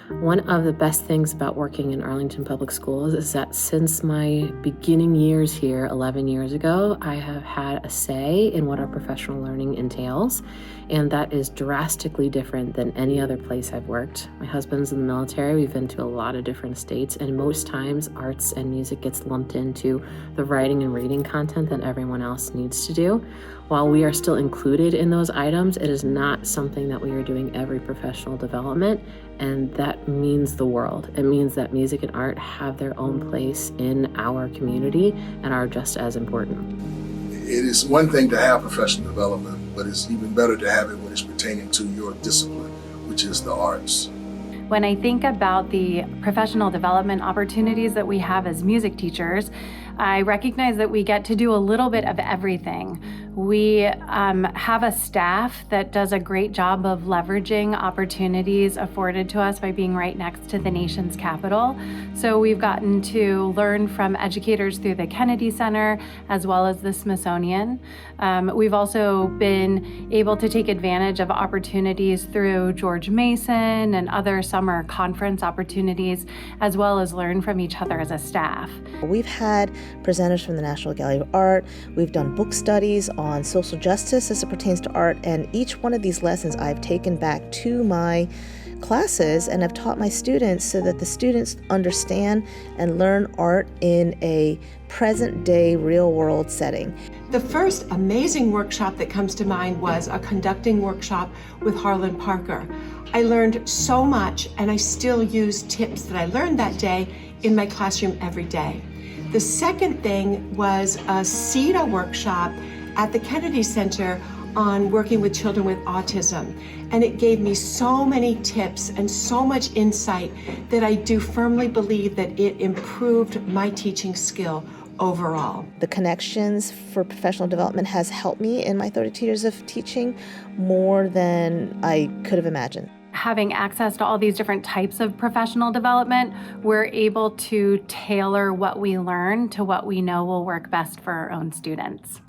One of the best things about working in Arlington Public Schools is that since my beginning years here 11 years ago, I have had a say in what our professional learning entails, and that is drastically different than any other place I've worked. My husband's in the military. We've been to a lot of different states, and most times arts and music gets lumped into the writing and reading content that everyone else needs to do. While we are still included in those items, it is not something that we are doing every professional development, and that means the world. It means that music and art have their own place in our community and are just as important. It is one thing to have professional development, but it's even better to have it when it's pertaining to your discipline, which is the arts. When I think about the professional development opportunities that we have as music teachers, I recognize that we get to do a little bit of everything. We have a staff that does a great job of leveraging opportunities afforded to us by being right next to the nation's capital. So we've gotten to learn from educators through the Kennedy Center as well as the Smithsonian. We've also been able to take advantage of opportunities through George Mason and other summer conference opportunities, as well as learn from each other as a staff. We've had presenters from the National Gallery of Art. We've done book studies on social justice as it pertains to art, and each one of these lessons I've taken back to my classes and I've taught my students so that the students understand and learn art in a present-day, real-world setting. The first amazing workshop that comes to mind was a conducting workshop with Harlan Parker. I learned so much, and I still use tips that I learned that day in my classroom every day. The second thing was a CETA workshop at the Kennedy Center on working with children with autism. And it gave me so many tips and so much insight that I do firmly believe that it improved my teaching skill overall. The connections for professional development has helped me in my 32 years of teaching more than I could have imagined. Having access to all these different types of professional development, we're able to tailor what we learn to what we know will work best for our own students.